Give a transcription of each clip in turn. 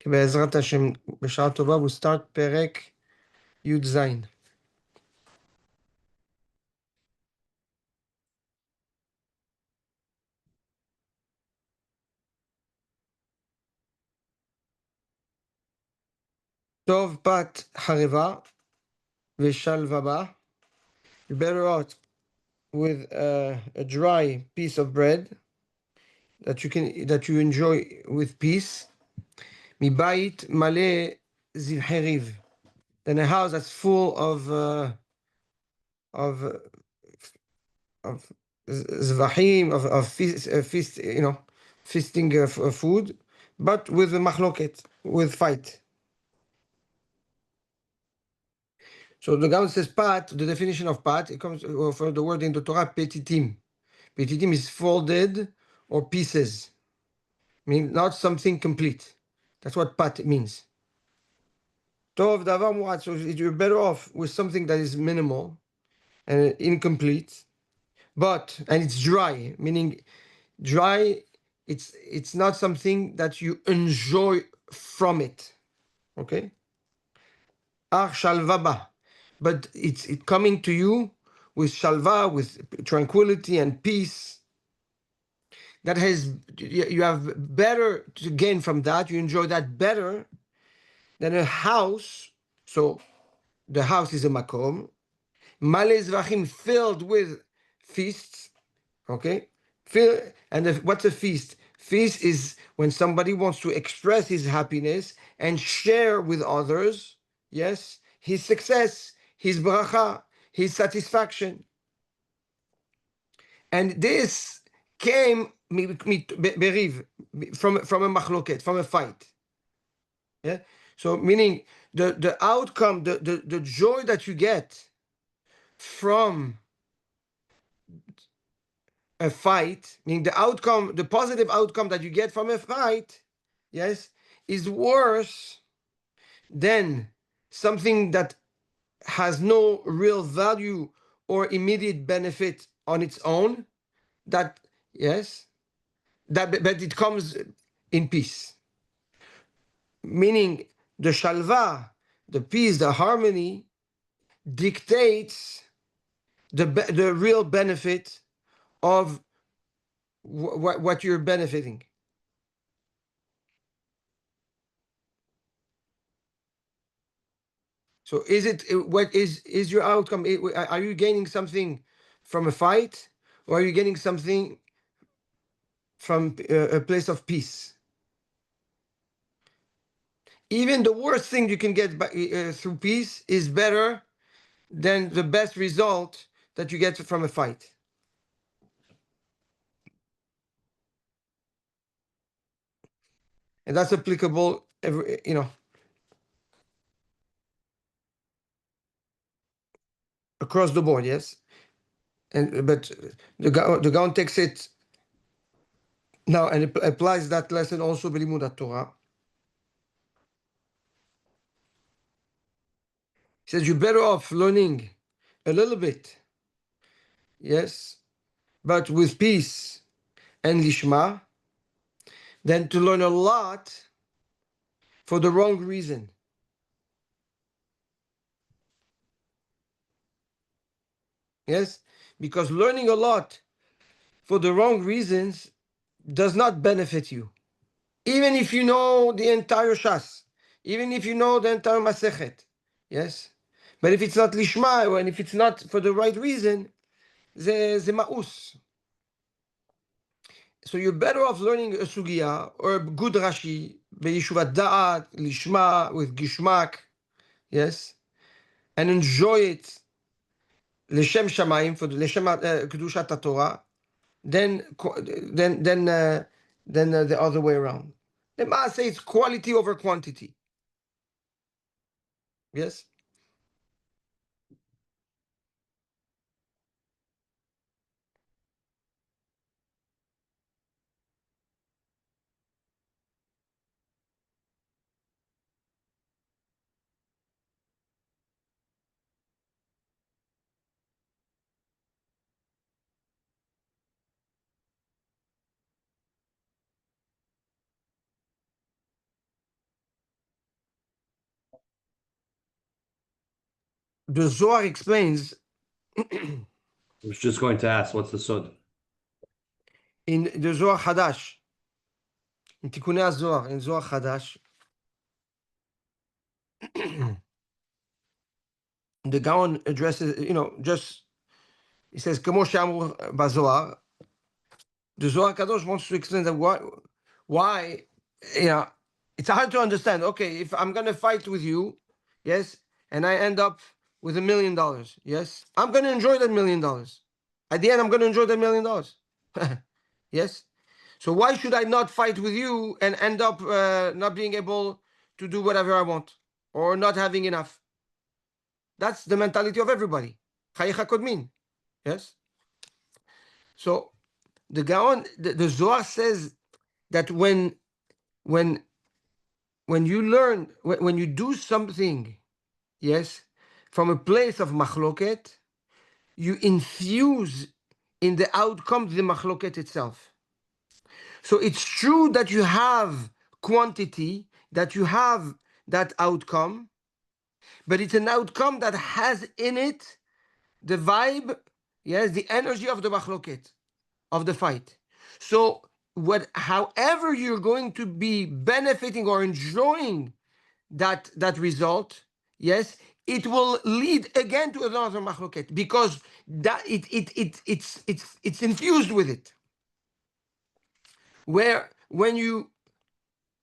בעזרת השם, בשעה טובה, we start פרק י"ז. טוב פת חרבה ושלווה בה. You better out with a dry piece of bread that you enjoy with peace. מבית מלא זבחי ריב. Then a house that's full of zvahim, of feast, feasting food, but with a machloket, with fight. So the Gaon says pat, the definition of pat, it comes from the word in the Torah, petitim. Petitim is folded or pieces, meaning not something complete. That's what pat means. Tov davar mu'at, so you're better off with something that is minimal and incomplete, and it's dry, meaning dry, it's not something that you enjoy from it. Okay? Ar shalvaba. But it's coming to you with shalva, with tranquility and peace. That you have better to gain from that. You enjoy that better than a house. So the house is a makom. Male zvachim, filled with feasts. Okay? What's a feast? Feast is when somebody wants to express his happiness and share with others, yes, his success, his bracha, his satisfaction. And this came beriv, from a machloket, from a fight. Yeah. So meaning the outcome, the joy that you get from a fight, meaning the outcome, the positive outcome that you get from a fight, yes, is worse than something that has no real value or immediate benefit on its own. That, yes, but it comes in peace. Meaning the shalva, the peace, the harmony dictates the real benefit of what you're benefiting. So what is your outcome? Are you gaining something from a fight, or are you getting something from a place of peace? Even the worst thing you can get through peace is better than the best result that you get from a fight. And that's applicable across the board, yes. But the Gaon takes it now and applies that lesson also b'limud Torah. He says you're better off learning a little bit, yes, but with peace and lishma, than to learn a lot for the wrong reason. Yes, because learning a lot for the wrong reasons does not benefit you. Even if you know the entire Shas, even if you know the entire Masechet, yes? But if it's not lishma, and if it's not for the right reason, ze ma'us. So you're better off learning a sugya or a good Rashi, beyishuvat da'at, lishma, with gishmak, yes? And enjoy it, l'shem shamayim, for the l'shem kedushat Torah, then the other way around. The Ma say it's quality over quantity. Yes? the Zohar explains I was just going to ask, what's the sod? in the Zohar Hadash, in Tikkunei Zohar, in Zohar Hadash, the Gaon addresses, just, he says, Kamo Shamur Bazohar. The Zohar Kadosh wants to explain that why, it's hard to understand. Okay, if I'm going to fight with you, yes, and I end up with $1 million, yes, I'm going to enjoy that $1 million. At the end, I'm going to enjoy that $1 million. Yes. So why should I not fight with you and end up not being able to do whatever I want or not having enough? That's the mentality of everybody. Chayecha kodmin. Yes. So the Gaon, the Zohar says that when you learn, when you do something, yes, from a place of machloket, you infuse in the outcome the machloket itself. So it's true that you have quantity, that you have that outcome, but it's an outcome that has in it the vibe, yes, the energy of the machloket, of the fight. So however you're going to be benefiting or enjoying that result, yes, it will lead again to another machloket because that it's infused with it. Where when you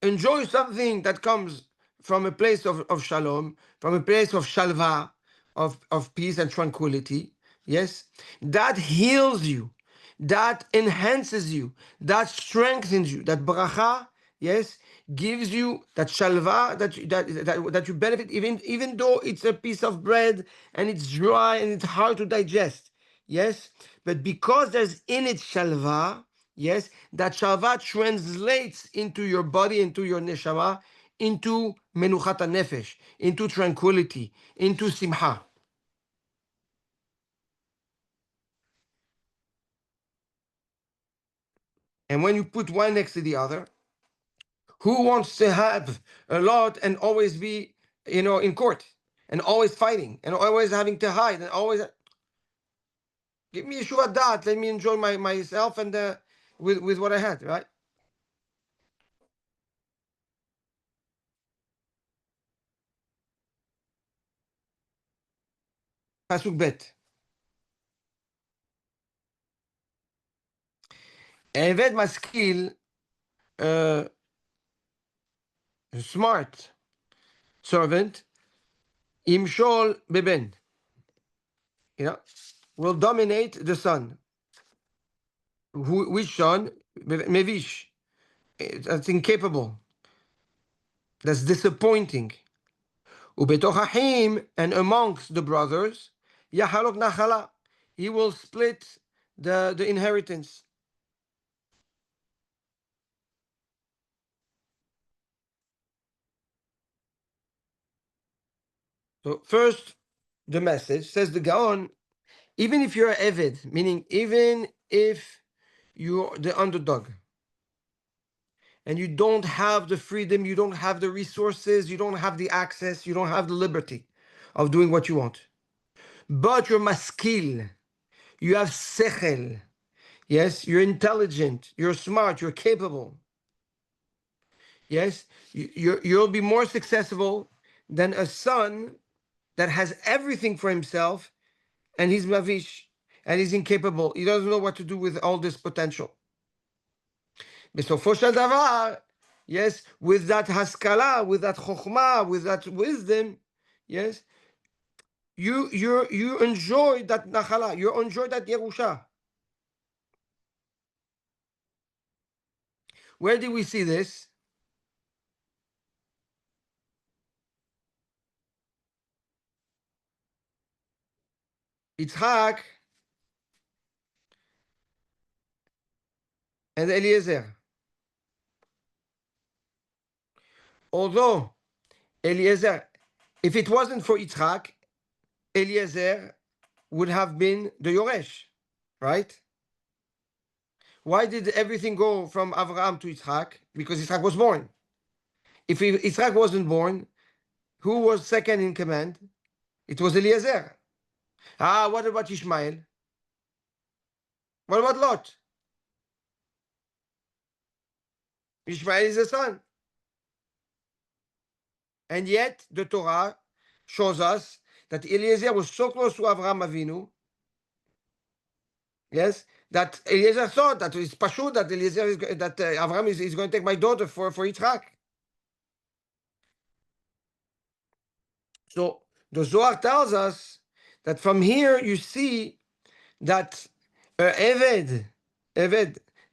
enjoy something that comes from a place of shalom, from a place of shalva, of peace and tranquility, yes, that heals you, that enhances you, that strengthens you, that bracha, yes, gives you that shalva that you benefit, even though it's a piece of bread and it's dry and it's hard to digest, yes, but because there's in it shalva, yes, that shalva translates into your body, into your neshama, into menuchat nefesh, into tranquility, into simha. And when you put one next to the other, who wants to have a lot and always be, in court and always fighting and always having to hide and always give me a shuvat dat, let me enjoy myself and with what I had, right? Pasuk bet. Eved maskil, smart servant, imshol beben, will dominate the son. Which son? Mevish. That's incapable. That's disappointing. Ubetoch him, and amongst the brothers, yahalok nachala, he will split the inheritance. So first, the message says the Gaon, even if you're Eved, meaning even if you're the underdog, and you don't have the freedom, you don't have the resources, you don't have the access, you don't have the liberty of doing what you want. But you're maskil, you have sechel, yes, you're intelligent, you're smart, you're capable. Yes, you'll be more successful than a son that has everything for himself and he's mavish and he's incapable. He doesn't know what to do with all this potential. בסופו של דבר, yes, with that haskala, with that chokhmah, with that wisdom, yes, you enjoy that nachala, you enjoy that yerusha. Where do we see this? Yitzhak and Eliezer. Although Eliezer, if it wasn't for Yitzhak, Eliezer would have been the Yoresh, right? Why did everything go from Avraham to Yitzhak? Because Yitzhak was born. If Yitzhak wasn't born, who was second in command? It was Eliezer. What about Ishmael? What about Lot? Ishmael is a son. And yet, the Torah shows us that Eliezer was so close to Avraham Avinu, yes, that Eliezer thought that it's Pashut, that Avraham is going to take my daughter for Yitzchak. So the Zohar tells us that from here you see that Eved,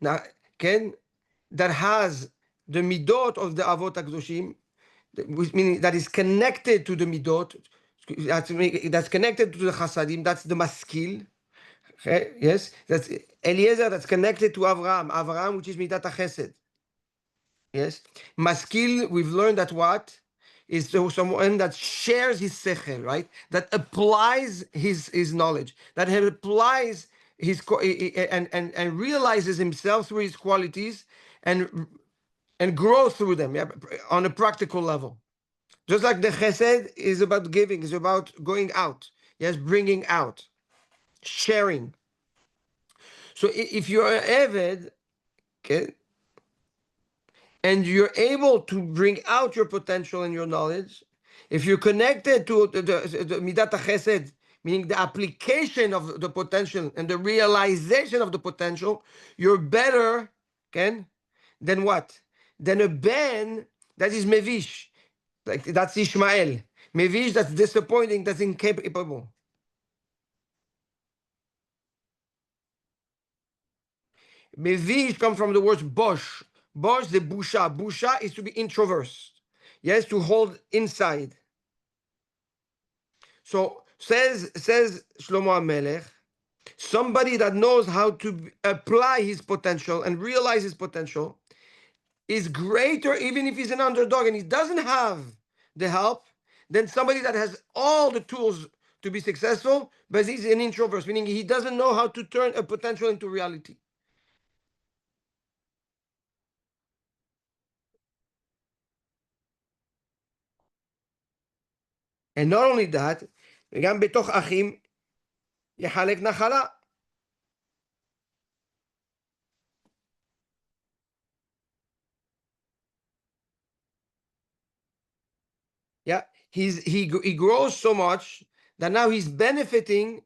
now, that has the midot of the Avot HaKadoshim, which meaning that is connected to the midot, that's connected to the Chasadim, that's the maskil. Okay? Yes, that's Eliezer, that's connected to Avraham, which is midat HaChesed. Yes, maskil, we've learned that what is someone that shares his sechel, right? That applies his knowledge, that he applies his and realizes himself through his qualities and grow through them, yeah, on a practical level. Just like the chesed is about giving, is about going out, yes, bringing out, sharing. So if you're an Eved, okay, and you're able to bring out your potential and your knowledge, if you're connected to the midat chesed, meaning the application of the potential and the realization of the potential, you're better, okay, than what? Than a ben that is mevish, like that's Ishmael. Mevish, that's disappointing, that's incapable. Mevish comes from the word bosh. Bosh, the busha. Busha is to be introverse. Yes, to hold inside. So says Shlomo HaMelech, somebody that knows how to apply his potential and realize his potential is greater, even if he's an underdog and he doesn't have the help, than somebody that has all the tools to be successful, but he's an introvert, meaning he doesn't know how to turn a potential into reality. And not only that, וגם בתוך אחים יחלק נחלה. Yeah, he grows so much that now he's benefiting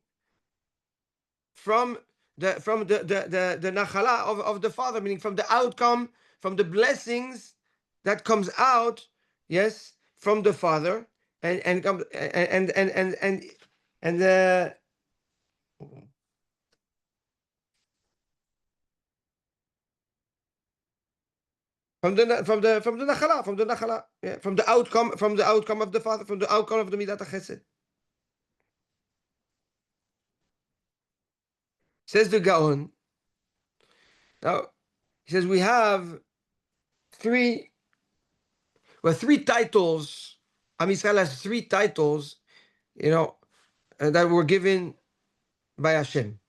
from the nachala of the father, meaning from the outcome, from the blessings that comes out, yes, from the father, and comes and from the nachala, yeah, from the outcome of the father, from the outcome of the midat chesed. Says the Gaon. Now he says we have three titles. Am Yisrael has three titles, that were given by Hashem.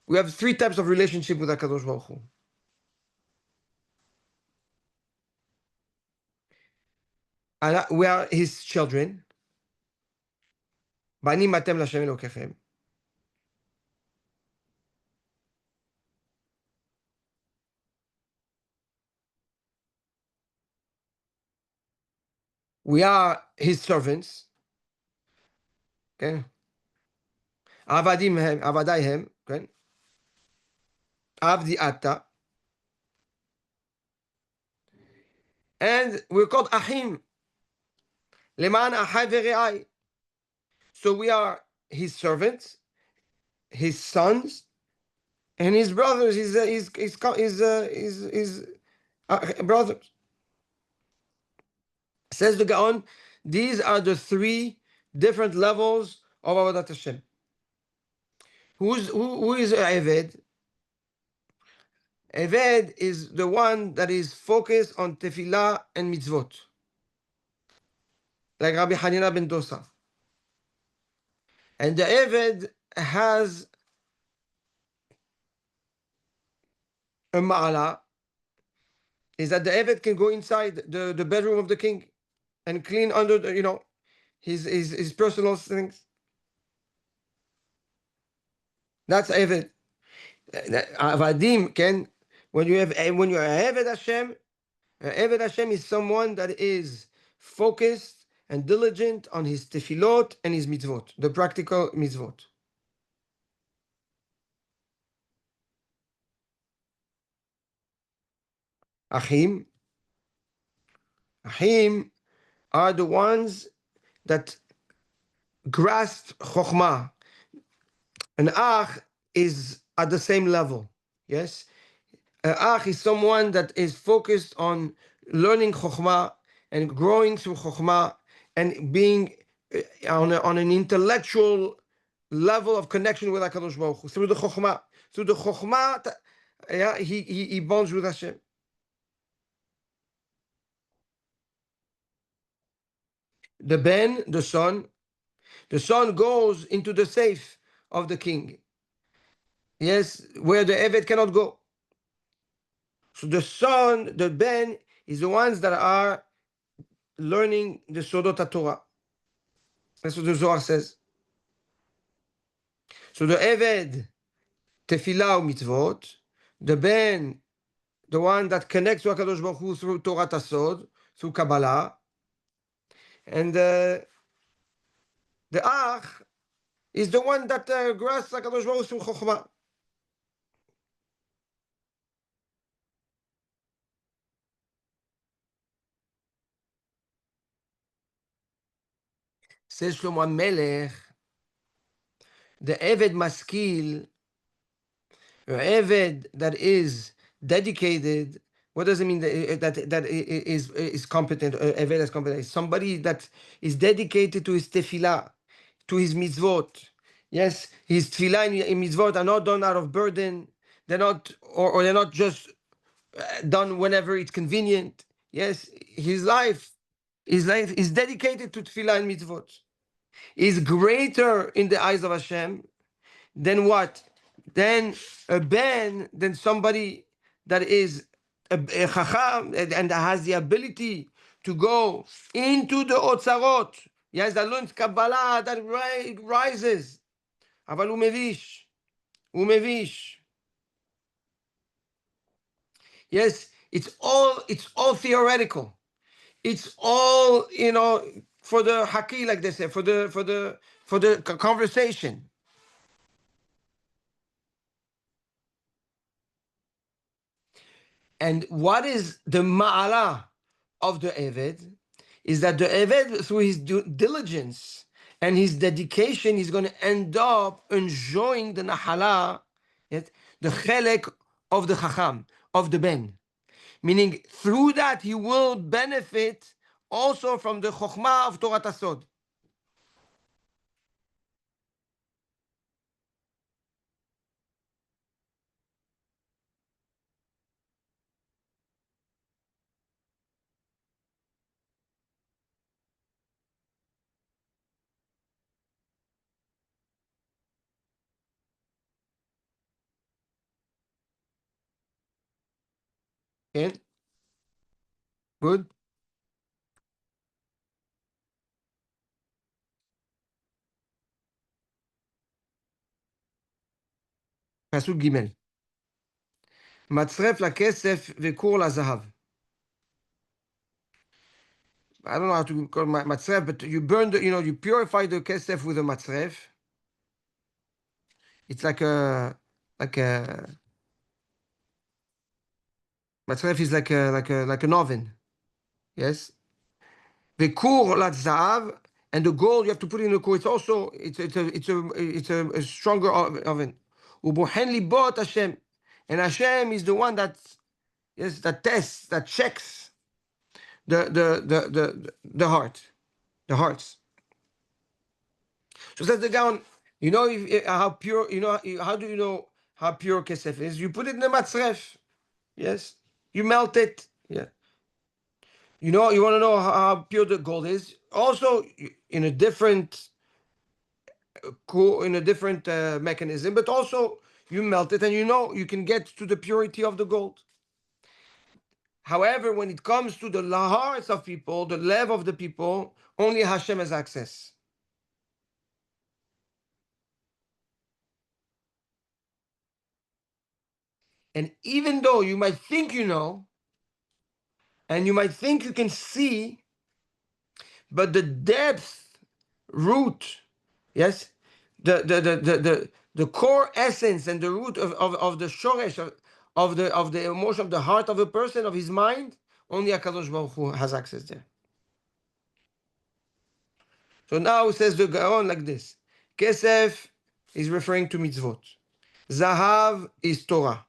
We have three types of relationship with HaKadosh Baruch Hu. And we are his children. Banim atem l'Hashem Elokechem. We are his servants. Okay? Avadai hem. Okay? Avdi ata. And we're called Achim. Leman achai ve're'ai. So we are his servants, his sons, and his brothers, his brothers. Says the Gaon, these are the three different levels of Avodat Hashem. Who is Eved? Eved is the one that is focused on tefillah and mitzvot, like Rabbi Hanina ben Dosa. And the Eved has a ma'ala, is that the Eved can go inside the bedroom of the king and clean under his personal things. That's Eved. Avadim, Ken, when you're Eved Hashem is someone that is focused and diligent on his tefillot and his mitzvot, the practical mitzvot. Achim are the ones that grasp chokhmah. An ach is at the same level. Yes, an ach is someone that is focused on learning chokhmah and growing through chokhmah and being on an intellectual level of connection with HaKadosh Baruch Hu through the chokhmah. Through the chokhmah, yeah, he bonds with Hashem. The ben, the son goes into the safe of the king. Yes, where the Eved cannot go. So the son, the ben, is the ones that are learning the Sodot HaTorah. That's what the Zohar says. So the Eved, Tefillah mitzvot. The ben, the one that connects to HaKadosh Baruch Hu through Torah Tasod, through Kabbalah. And the Ach is the one that grasps HaKadosh Baruch Hu through Chokhmah. Says Shlomo Melech, the Eved Maskil, Eved that is dedicated. What does it mean that is competent? Eved is competent. Somebody that is dedicated to his tefillah, to his mitzvot. Yes, his tefillah and mitzvot are not done out of burden. They're not, or they're not just done whenever it's convenient. Yes, his life is dedicated to tefillah and mitzvot. Is greater in the eyes of Hashem than what? Then a ben, then somebody that is a chacham and has the ability to go into the otzarot. Yes, that learns Kabbalah, that rises. Aval umevish. Yes, it's all theoretical. It's all for the haki, like they say, for the conversation. And what is the ma'ala of the Eved? Is that the Eved, through his diligence and his dedication, is going to end up enjoying the nahala, the chelek of the chacham, of the ben. Meaning, through that, he will benefit also from the chokhmah of Torah Tasod. Okay? Good? פסוק ג' מצרף לכסף וכור לזהב. I don't know how to call matzref, but you burn you purify the kesef with a matzref. It's like a matzref is like an oven. Yes. The kur latzav, and the gold you have to put in the kur. It's also it's a stronger oven. Ubohen libot Hashem, and Hashem is the one that tests, that checks the hearts. So says the Gaon, how pure, how do you know how pure kesef is? You put it in the matzref. Yes. You melt it. Yeah. You want to know how pure the gold is? Also, in a different mechanism, but also you melt it and you can get to the purity of the gold. However, when it comes to the hearts of people, the lev of the people, only Hashem has access. And even though you might think you know, and you might think you can see, but the depth, root, yes, the core essence and the root of the shoresh of the emotion of the heart of a person, of his mind, only HaKadosh Baruch Hu has access there. So now it says the Gaon like this: Kesef is referring to mitzvot. Zahav is Torah.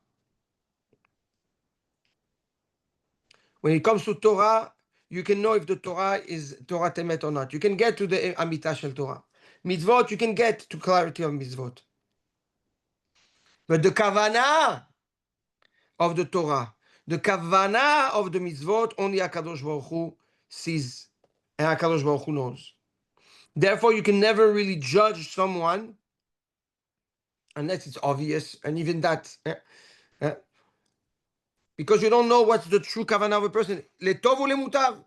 When it comes to Torah, you can know if the Torah is Torah Temet or not. You can get to the Amitah Shel Torah. Mitzvot, you can get to clarity of mitzvot. But the Kavanah of the Torah, the Kavanah of the mitzvot, only HaKadosh Baruch Hu sees and HaKadosh Baruch Hu knows. Therefore, you can never really judge someone unless it's obvious, and even that, because you don't know what's the true Kavanah of a person. Letov ou lemutar.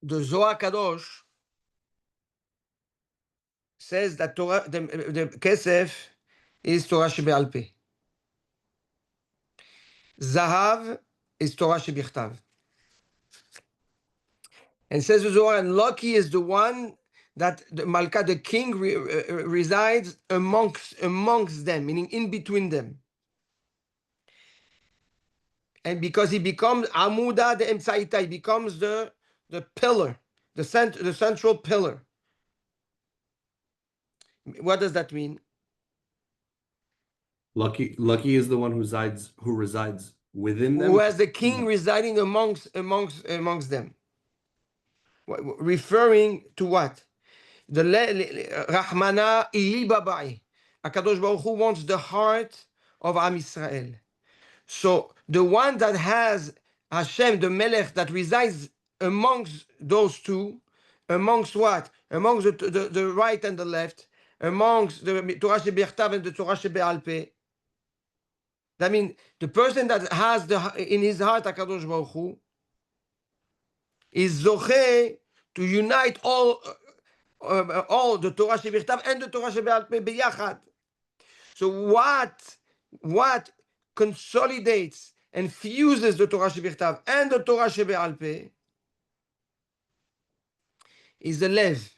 The Zohar Kadosh says that Torah, the Kesef is Torah Shebe'al Peh. Zahav is Torah Shebichtav. And says the Zohar, and lucky is the one that the Malka, the king, resides amongst them, meaning in between them. And because he becomes Amuda the Emtsaita, he becomes the pillar, the central pillar. What does that mean? Lucky is the one who resides within them. Who has the king residing amongst them. Referring to what? The Rahmana ili babai. HaKadosh Baruch Hu wants the heart of Am Yisrael. So the one that has Hashem, the Melech, that resides amongst those two, amongst what? Amongst the right and the left, amongst the Torah Shebichtav and the Torah Shebe'al Peh. That means the person that has in his heart HaKadosh Baruch Hu is zoche to unite all the Torah Shebichtav and the Torah Shebe'al Peh biyachad. So what consolidates and fuses the Torah Shebichtav and the Torah Shebe'al Peh is the lev.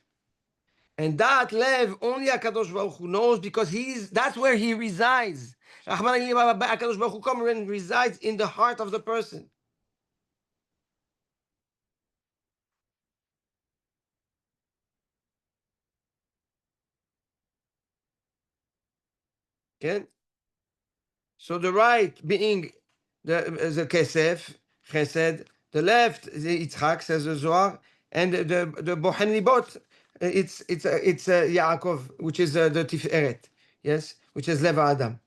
And that lev only HaKadosh Baruch Hu knows, because that's where he resides. HaKadosh Baruch Hu comes and resides in the heart of the person. Okay? So the right being the Kesef, Chesed, the left the Yitzchak, says the Zohar, and the Bohen Libot, it's Yaakov, which is the Tiferet, yes, which is Lev Adam.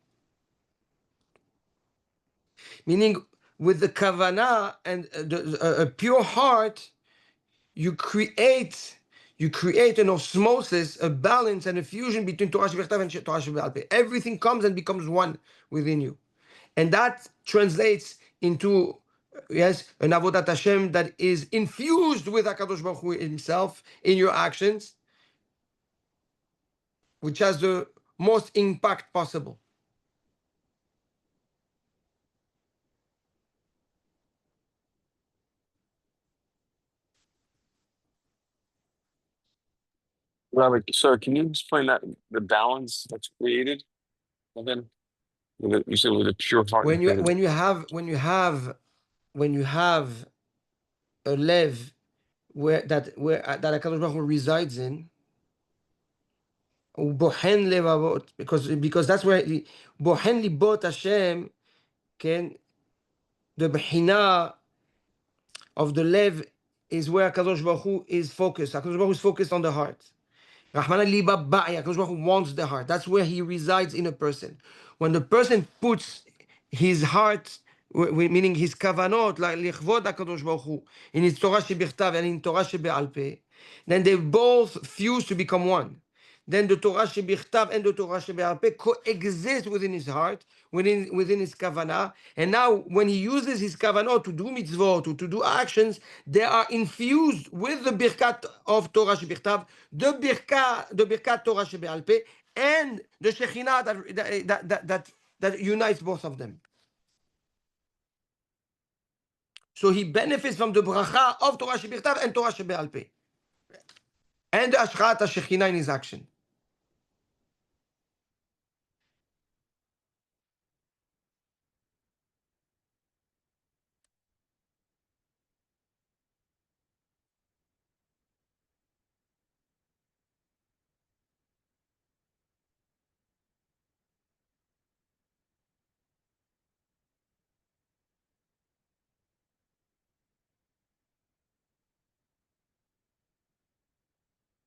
Meaning, with the Kavanah and a pure heart, you create an osmosis, a balance, and a fusion between Torah Shebichtav and Torah Shebe'al Peh. Everything comes and becomes one within you. And that translates into, yes, an Avodat Hashem that is infused with HaKadosh Baruch Hu himself in your actions, which has the most impact possible. Robert, sir, can you explain that the balance that's created? And then you said with a pure heart. When you have a lev where that HaKadosh Baruch Hu resides in, bohen levavot, because that's where bohen libot Hashem can, the bechina of the lev is where HaKadosh Baruch Hu is focused. HaKadosh Baruch Hu is focused on the heart. Rahmana liba ba'i, HaKadosh Baruch Hu wants the heart. That's where he resides in a person. When the person puts his heart, meaning his kavanot, like lichvod HaKadosh Baruch Hu, in his Torah shebichtav and in Torah shebe'al peh, then they both fuse to become one. Then the Torah shebichtav and the Torah shebe'al peh coexist within his heart, within his kavanah. And now, when he uses his kavanah to do mitzvot, to do actions, they are infused with the birkat of Torah shebichtav, the birkat Torah shebe'al peh, and the Shekhinah that unites both of them. So he benefits from the bracha of Torah shebichtav and Torah shebe'al peh, and the ashchat HaShekhinah in his action.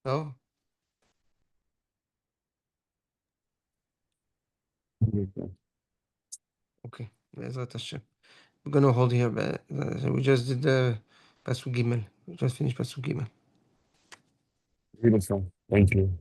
No? Okay. Be'ezrat Hashem. We're going to hold here. We just did the Pasuk Gimel. We just finished Pasuk Gimel. Beautiful. Thank you.